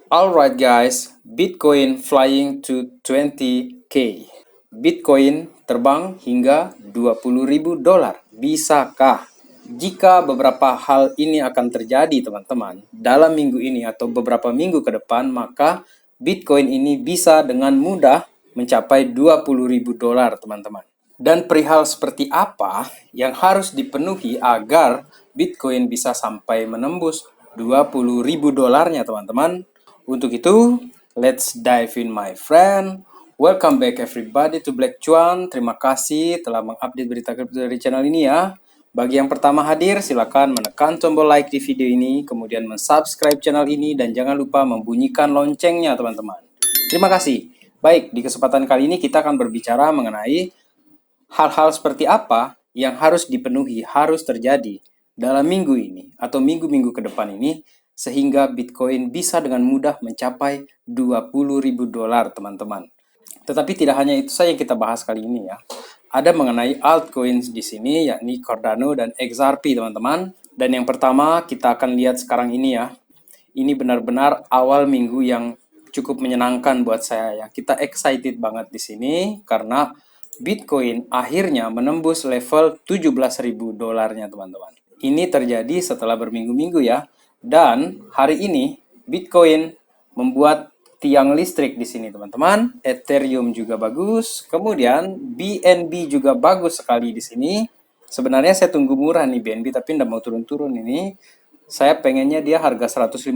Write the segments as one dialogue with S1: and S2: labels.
S1: Alright guys, Bitcoin flying to 20k. Bitcoin terbang hingga $20.000. Bisakah? Jika beberapa hal ini akan terjadi teman-teman dalam minggu ini atau beberapa minggu ke depan, maka Bitcoin ini bisa dengan mudah mencapai $20.000 teman-teman. Dan perihal seperti apa yang harus dipenuhi agar Bitcoin bisa sampai menembus $20.000 teman-teman? Untuk itu, let's dive in my friend. Welcome back everybody to Black Cuan. Terima kasih telah mengupdate berita kripto dari channel ini ya. Bagi yang pertama hadir, silakan menekan tombol like di video ini, kemudian subscribe channel ini, dan jangan lupa membunyikan loncengnya teman-teman. Terima kasih. Baik, di kesempatan kali ini kita akan berbicara mengenai hal-hal seperti apa yang harus dipenuhi, harus terjadi dalam minggu ini atau minggu-minggu ke depan ini sehingga Bitcoin bisa dengan mudah mencapai $20.000 teman-teman. Tetapi tidak hanya itu saja yang kita bahas kali ini ya. Ada mengenai altcoins di sini yakni Cardano dan XRP teman-teman. Dan yang pertama kita akan lihat sekarang ini ya. Ini benar-benar awal minggu yang cukup menyenangkan buat saya ya. Kita excited banget di sini karena Bitcoin akhirnya menembus level $17.000-nya teman-teman. Ini terjadi setelah berminggu-minggu ya. Dan hari ini Bitcoin membuat tiang listrik di sini teman-teman. Ethereum juga bagus. Kemudian BNB juga bagus sekali di sini. Sebenarnya saya tunggu murah nih BNB tapi tidak mau turun-turun ini. Saya pengennya dia harga $150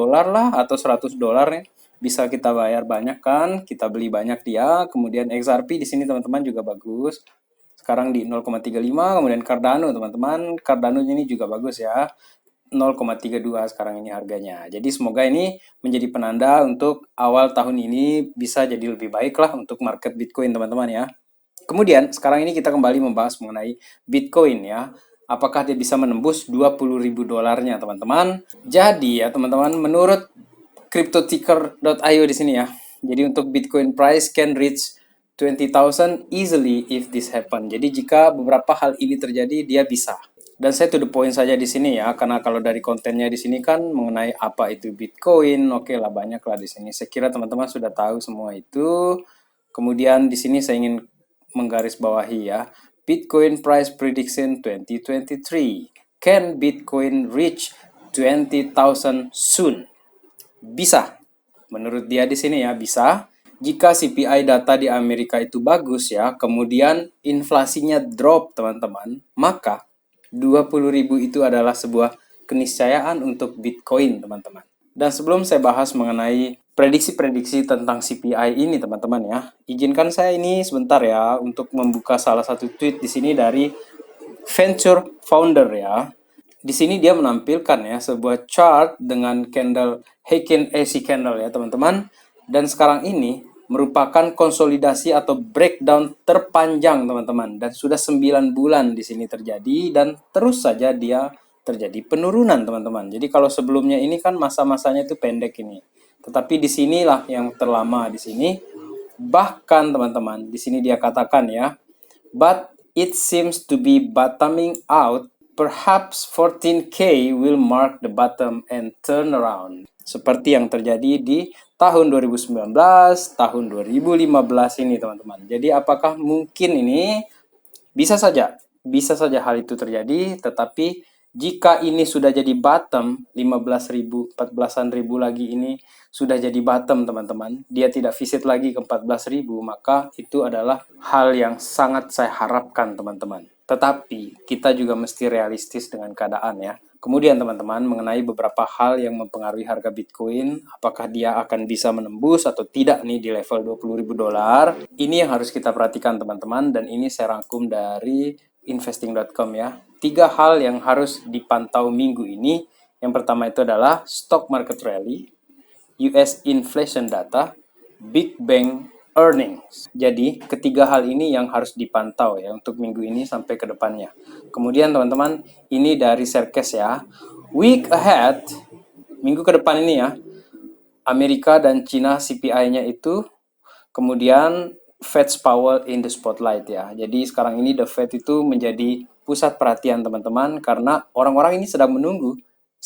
S1: lah atau $100 ya. Bisa kita bayar banyak kan, kita beli banyak dia. Kemudian XRP di sini teman-teman juga bagus. Sekarang di 0,35, kemudian Cardano teman-teman. Cardano ini juga bagus ya. 0,32 sekarang ini harganya. Jadi semoga ini menjadi penanda untuk awal tahun ini bisa jadi lebih baik lah untuk market Bitcoin teman-teman ya. Kemudian sekarang ini kita kembali membahas mengenai Bitcoin ya. Apakah dia bisa menembus $20.000-nya teman-teman? Jadi ya teman-teman, menurut cryptoticker.io di sini ya. Jadi untuk Bitcoin price can reach 20,000 easily if this happen. Jadi jika beberapa hal ini terjadi, dia bisa. Dan saya to the point saja di sini ya, karena kalau dari kontennya di sini kan mengenai apa itu Bitcoin, oke lah banyak lah di sini. Saya kira teman-teman sudah tahu semua itu. Kemudian di sini saya ingin menggarisbawahi ya, Bitcoin price prediction 2023. Can Bitcoin reach 20,000 soon? Bisa. Menurut dia di sini ya, bisa. Jika CPI data di Amerika itu bagus ya, kemudian inflasinya drop teman-teman, maka 20.000 itu adalah sebuah keniscayaan untuk Bitcoin teman-teman. Dan sebelum saya bahas mengenai prediksi-prediksi tentang CPI ini teman-teman ya, izinkan saya ini sebentar ya untuk membuka salah satu tweet di sini dari Venture Founder ya. Di sini dia menampilkan ya sebuah chart dengan candle Heikin AC candle ya teman-teman. Dan sekarang ini merupakan konsolidasi atau breakdown terpanjang teman-teman, dan sudah 9 bulan di sini terjadi dan terus saja dia terjadi penurunan teman-teman. Jadi kalau sebelumnya ini kan masa-masanya itu pendek ini. Tetapi di sinilah yang terlama di sini. Bahkan teman-teman, di sini dia katakan ya, but it seems to be bottoming out. Perhaps 14K will mark the bottom and turn around. Seperti yang terjadi di tahun 2019, tahun 2015 ini teman-teman. Jadi apakah mungkin ini? Bisa saja hal itu terjadi, tetapi jika ini sudah jadi bottom, 15.000, 14.000 lagi ini sudah jadi bottom teman-teman, dia tidak visit lagi ke 14.000, maka itu adalah hal yang sangat saya harapkan teman-teman. Tetapi kita juga mesti realistis dengan keadaan ya. Kemudian teman-teman, mengenai beberapa hal yang mempengaruhi harga Bitcoin, apakah dia akan bisa menembus atau tidak nih di level $20.000, ini yang harus kita perhatikan teman-teman, dan ini saya rangkum dari investing.com ya. 3 hal yang harus dipantau minggu ini. Yang pertama itu adalah stock market rally, US inflation data, Big Bang earnings. Jadi ketiga hal ini yang harus dipantau ya untuk minggu ini sampai ke depannya. Kemudian teman-teman, ini dari Serkes ya. Week ahead, minggu ke depan ini ya, Amerika dan Cina CPI-nya itu, kemudian Fed's Powell in the spotlight ya. Jadi sekarang ini The Fed itu menjadi pusat perhatian teman-teman karena orang-orang ini sedang menunggu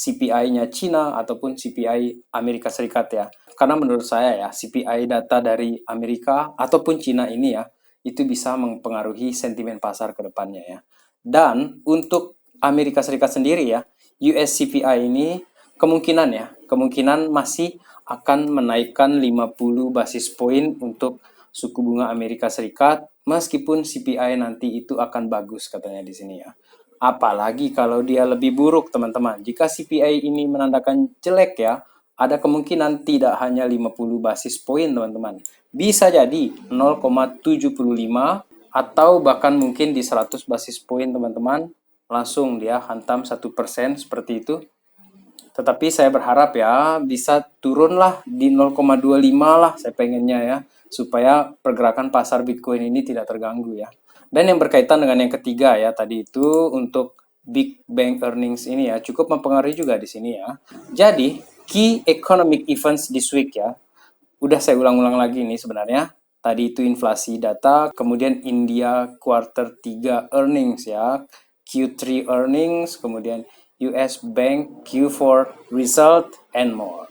S1: CPI-nya Cina ataupun CPI Amerika Serikat ya. Karena menurut saya ya, CPI data dari Amerika ataupun Cina ini ya, itu bisa mempengaruhi sentimen pasar ke depannya ya. Dan untuk Amerika Serikat sendiri ya, US CPI ini kemungkinan masih akan menaikkan 50 basis poin untuk suku bunga Amerika Serikat meskipun CPI nanti itu akan bagus katanya di sini ya. Apalagi kalau dia lebih buruk teman-teman. Jika CPI ini menandakan jelek ya, ada kemungkinan tidak hanya 50 basis poin teman-teman. Bisa jadi 0,75 atau bahkan mungkin di 100 basis poin teman-teman. Langsung dia hantam 1% seperti itu. Tetapi saya berharap ya bisa turunlah di 0,25 lah saya pengennya ya. Supaya pergerakan pasar Bitcoin ini tidak terganggu ya. Dan yang berkaitan dengan yang ketiga ya tadi itu untuk Big Bang earnings ini ya cukup mempengaruhi juga di sini ya. Jadi key economic events this week ya. Udah saya ulang-ulang lagi nih sebenarnya. Tadi itu inflasi data, kemudian India quarter 3 earnings ya, Q3 earnings, kemudian US Bank Q4 result and more.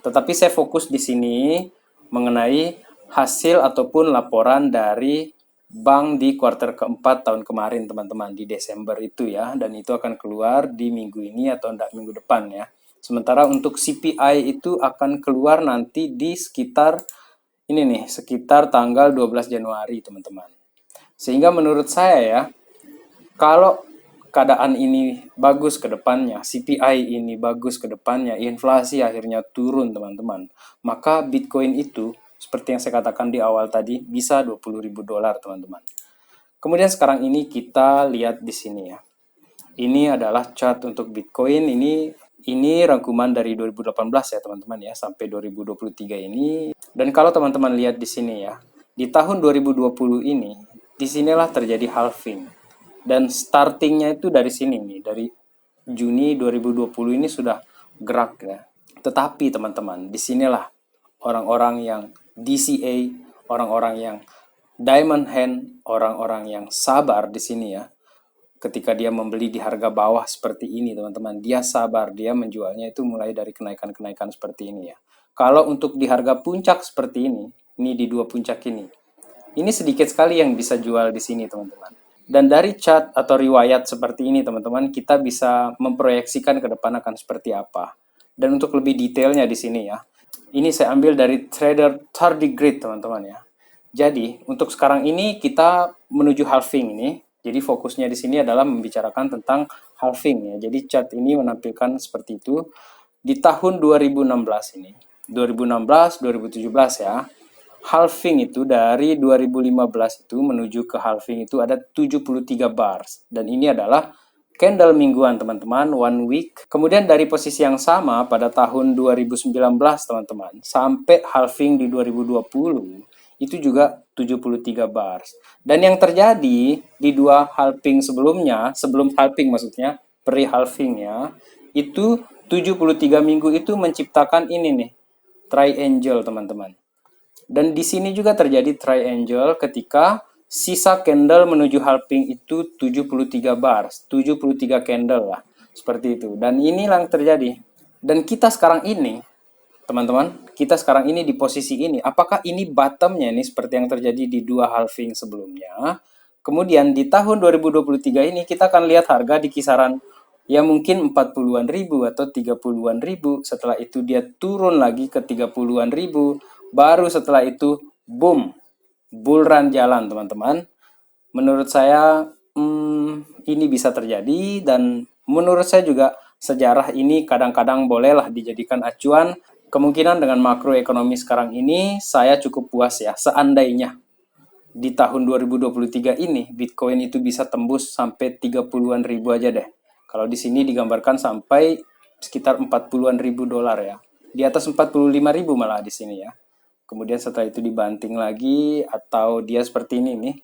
S1: Tetapi saya fokus di sini mengenai hasil ataupun laporan dari bank di kuartal keempat tahun kemarin teman-teman di Desember itu ya, dan itu akan keluar di minggu ini atau enggak minggu depan ya. Sementara untuk CPI itu akan keluar nanti di sekitar ini nih, sekitar tanggal 12 Januari teman-teman. Sehingga menurut saya ya, kalau keadaan ini bagus ke depannya, CPI ini bagus ke depannya, inflasi akhirnya turun teman-teman, maka Bitcoin itu seperti yang saya katakan di awal tadi bisa 20.000 dolar teman-teman. Kemudian sekarang ini kita lihat di sini ya. Ini adalah chart untuk Bitcoin, ini rangkuman dari 2018 ya teman-teman ya sampai 2023 ini. Dan kalau teman-teman lihat di sini ya, di tahun 2020 ini disinilah terjadi halving. Dan startingnya itu dari sini nih, dari Juni 2020 ini sudah gerak ya. Tetapi teman-teman, disinilah orang-orang yang DCA, orang-orang yang diamond hand, orang-orang yang sabar di sini ya. Ketika dia membeli di harga bawah seperti ini teman-teman, dia sabar, dia menjualnya itu mulai dari kenaikan-kenaikan seperti ini ya. Kalau untuk di harga puncak seperti ini di dua puncak ini sedikit sekali yang bisa jual di sini teman-teman. Dan dari chart atau riwayat seperti ini teman-teman, kita bisa memproyeksikan ke depan akan seperti apa. Dan untuk lebih detailnya di sini ya, ini saya ambil dari trader tardigrade teman-teman ya. Jadi untuk sekarang ini kita menuju halving ini. Jadi fokusnya di sini adalah membicarakan tentang halving ya. Jadi chart ini menampilkan seperti itu di tahun 2016 ini. 2016, 2017 ya. Halving itu dari 2015 itu menuju ke halving itu ada 73 bars. Dan ini adalah candle mingguan teman-teman, 1 week. Kemudian dari posisi yang sama pada tahun 2019 teman-teman, sampai halving di 2020, itu juga 73 bars. Dan yang terjadi di dua halving sebelumnya, sebelum halving maksudnya, pre-halving ya, itu 73 minggu itu menciptakan ini nih, triangle teman-teman. Dan di sini juga terjadi triangle ketika sisa candle menuju halving itu 73 bars, 73 candle lah. Seperti itu. Dan inilah yang terjadi. Dan kita sekarang ini, teman-teman, kita sekarang ini di posisi ini. Apakah ini bottomnya nih seperti yang terjadi di dua halving sebelumnya? Kemudian di tahun 2023 ini kita akan lihat harga di kisaran ya mungkin 40-an ribu atau 30-an ribu. Setelah itu dia turun lagi ke 30-an ribu. Baru setelah itu boom, bull run jalan teman-teman. Menurut saya ini bisa terjadi dan menurut saya juga sejarah ini kadang-kadang bolehlah dijadikan acuan. Kemungkinan dengan makroekonomi sekarang ini saya cukup puas ya. Seandainya di tahun 2023 ini Bitcoin itu bisa tembus sampai 30-an ribu aja deh. Kalau di sini digambarkan sampai sekitar 40-an ribu dolar ya. Di atas 45 ribu malah di sini ya. Kemudian setelah itu dibanting lagi atau dia seperti ini nih.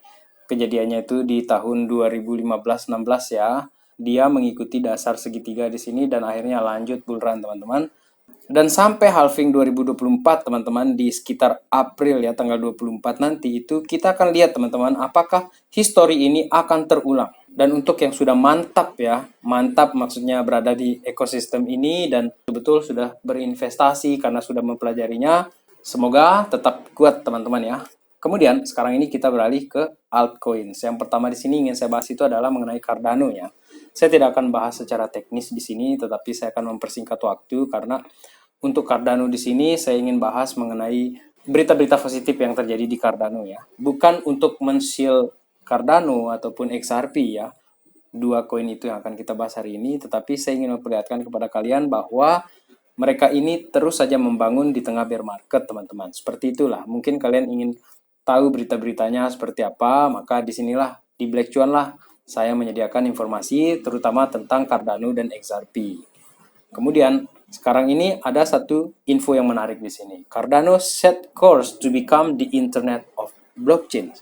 S1: Kejadiannya itu di tahun 2015-16 ya. Dia mengikuti dasar segitiga di sini dan akhirnya lanjut bull run teman-teman. Dan sampai halving 2024 teman-teman di sekitar April ya tanggal 24 nanti itu kita akan lihat teman-teman apakah histori ini akan terulang. Dan untuk yang sudah mantap ya, mantap maksudnya berada di ekosistem ini dan betul-betul sudah berinvestasi karena sudah mempelajarinya, semoga tetap kuat teman-teman ya. Kemudian sekarang ini kita beralih ke altcoins. Yang pertama di sini ingin saya bahas itu adalah mengenai Cardano ya. Saya tidak akan bahas secara teknis di sini, tetapi saya akan mempersingkat waktu karena untuk Cardano di sini saya ingin bahas mengenai berita-berita positif yang terjadi di Cardano ya. Bukan untuk men-shield Cardano ataupun XRP ya, dua koin itu yang akan kita bahas hari ini, tetapi saya ingin memperlihatkan kepada kalian bahwa mereka ini terus saja membangun di tengah bear market teman-teman. Seperti itulah, mungkin kalian ingin tahu berita-beritanya seperti apa, maka disinilah di Black Cuan lah saya menyediakan informasi terutama tentang Cardano dan XRP. Kemudian sekarang ini ada satu info yang menarik di sini. Cardano set course to become the Internet of Blockchain.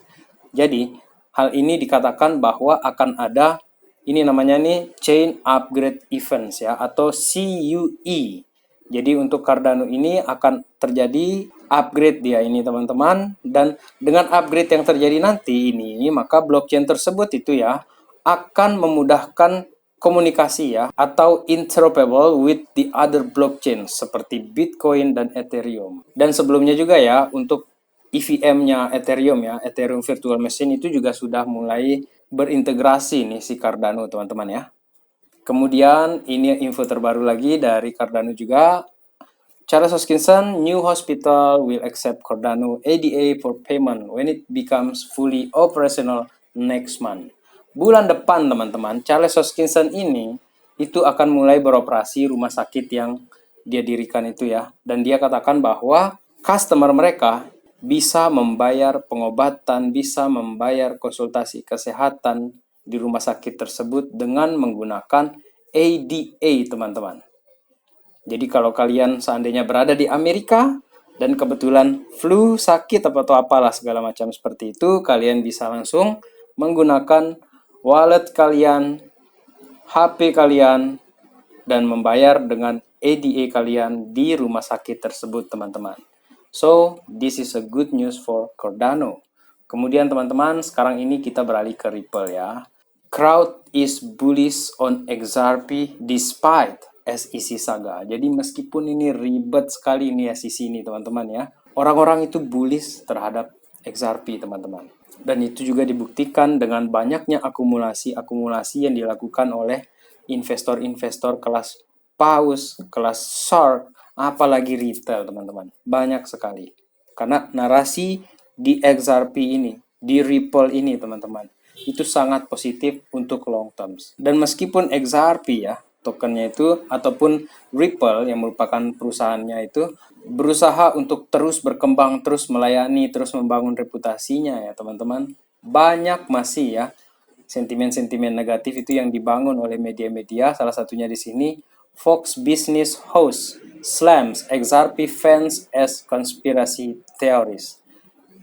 S1: Jadi, hal ini dikatakan bahwa akan ada ini namanya nih Chain Upgrade Events ya atau CUE. Jadi untuk Cardano ini akan terjadi upgrade dia ini teman-teman, dan dengan upgrade yang terjadi nanti ini maka blockchain tersebut itu ya akan memudahkan komunikasi ya atau interoperable with the other blockchain seperti Bitcoin dan Ethereum. Dan sebelumnya juga ya untuk EVM-nya Ethereum ya, Ethereum Virtual Machine itu juga sudah mulai berintegrasi nih si Cardano teman-teman ya. Kemudian ini info terbaru lagi dari Cardano juga. Charles Hoskinson, new hospital will accept Cardano ADA for payment when it becomes fully operational next month. Bulan depan teman-teman, Charles Hoskinson ini itu akan mulai beroperasi rumah sakit yang dia dirikan itu ya. Dan dia katakan bahwa customer mereka bisa membayar pengobatan, bisa membayar konsultasi kesehatan di rumah sakit tersebut dengan menggunakan ADA teman-teman. Jadi kalau kalian seandainya berada di Amerika dan kebetulan flu, sakit atau apalah segala macam seperti itu, kalian bisa langsung menggunakan wallet kalian, HP kalian, dan membayar dengan ADA kalian di rumah sakit tersebut teman-teman. So, this is a good news for Cardano. Kemudian teman-teman, sekarang ini kita beralih ke Ripple ya. Crowd is bullish on XRP despite SEC saga. Jadi meskipun ini ribet sekali ini SEC ini teman-teman ya, orang-orang itu bullish terhadap XRP teman-teman. Dan itu juga dibuktikan dengan banyaknya akumulasi-akumulasi yang dilakukan oleh investor-investor kelas paus, kelas shark, apalagi retail teman-teman. Banyak sekali. Karena narasi di XRP ini, di Ripple ini teman-teman, itu sangat positif untuk long terms. Dan meskipun XRP ya, tokennya itu ataupun Ripple yang merupakan perusahaannya itu berusaha untuk terus berkembang, terus melayani, terus membangun reputasinya ya teman-teman, banyak masih ya sentimen-sentimen negatif itu yang dibangun oleh media-media. Salah satunya di sini Fox Business Host slams XRP fans as conspiracy theories.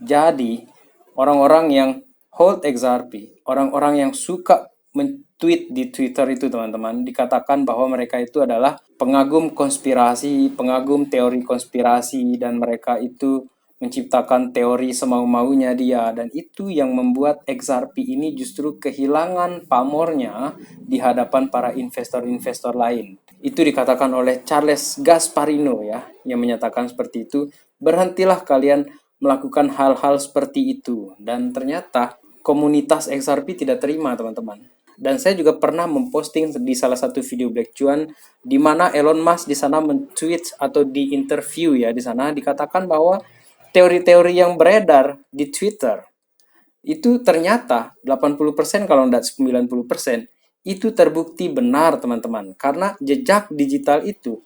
S1: Jadi orang-orang yang hold XRP, orang-orang yang suka men-tweet di Twitter itu teman-teman, dikatakan bahwa mereka itu adalah pengagum konspirasi, pengagum teori konspirasi, dan mereka itu menciptakan teori semau-maunya dia, dan itu yang membuat XRP ini justru kehilangan pamornya di hadapan para investor-investor lain. Itu dikatakan oleh Charles Gasparino ya, yang menyatakan seperti itu, berhentilah kalian melakukan hal-hal seperti itu. Dan ternyata komunitas XRP tidak terima teman-teman. Dan saya juga pernah memposting di salah satu video Black Cuan di mana Elon Musk di sana men-tweet atau di interview ya, di sana dikatakan bahwa teori-teori yang beredar di Twitter itu ternyata 80% kalau tidak 90% itu terbukti benar teman-teman, karena jejak digital itu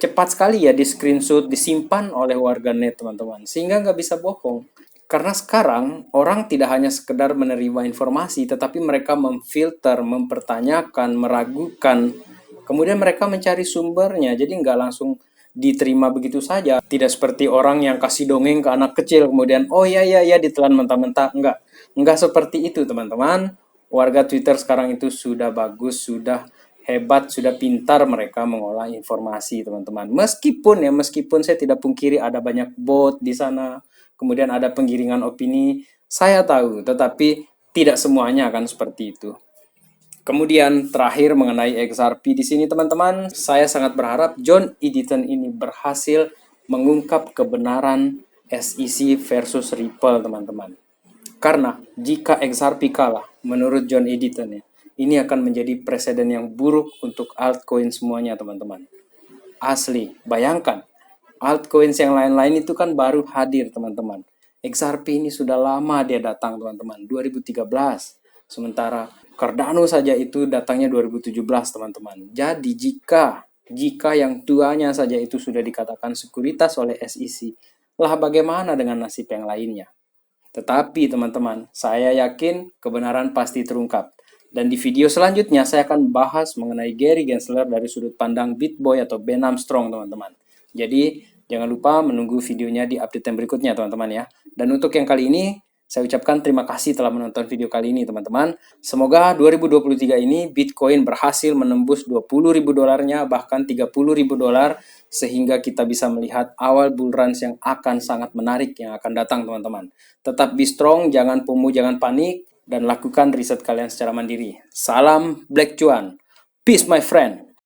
S1: cepat sekali ya di screenshot, disimpan oleh warganet teman-teman, sehingga nggak bisa bohong. Karena sekarang orang tidak hanya sekedar menerima informasi, tetapi mereka memfilter, mempertanyakan, meragukan, kemudian mereka mencari sumbernya, jadi nggak langsung diterima begitu saja. Tidak seperti orang yang kasih dongeng ke anak kecil, kemudian oh ya ya ya ditelan mentah-mentah. Enggak seperti itu teman-teman. Warga Twitter sekarang itu sudah bagus, sudah hebat, sudah pintar mereka mengolah informasi teman-teman. Meskipun saya tidak pungkiri ada banyak bot di sana, kemudian ada penggiringan opini, saya tahu, tetapi tidak semuanya akan seperti itu. Kemudian terakhir mengenai XRP di sini teman-teman, saya sangat berharap John Eddington ini berhasil mengungkap kebenaran SEC versus Ripple teman-teman. Karena jika XRP kalah, menurut John Eddington ya, ini akan menjadi presiden yang buruk untuk altcoin semuanya teman-teman. Asli, bayangkan, altcoins yang lain-lain itu kan baru hadir teman-teman. XRP ini sudah lama dia datang teman-teman, 2013. Sementara Cardano saja itu datangnya 2017 teman-teman. Jadi jika yang tuanya saja itu sudah dikatakan sekuritas oleh SEC, lah bagaimana dengan nasib yang lainnya? Tetapi teman-teman, saya yakin kebenaran pasti terungkap. Dan di video selanjutnya saya akan bahas mengenai Gary Gensler dari sudut pandang BitBoy atau Ben Armstrong teman-teman. Jadi jangan lupa menunggu videonya di update yang berikutnya teman-teman ya. Dan untuk yang kali ini, saya ucapkan terima kasih telah menonton video kali ini teman-teman. Semoga 2023 ini Bitcoin berhasil menembus 20.000 dolarnya bahkan 30.000 dolar sehingga kita bisa melihat awal bull run yang akan sangat menarik yang akan datang teman-teman. Tetap be strong, jangan FOMO, jangan panik dan lakukan riset kalian secara mandiri. Salam Black Cuan. Peace my friend.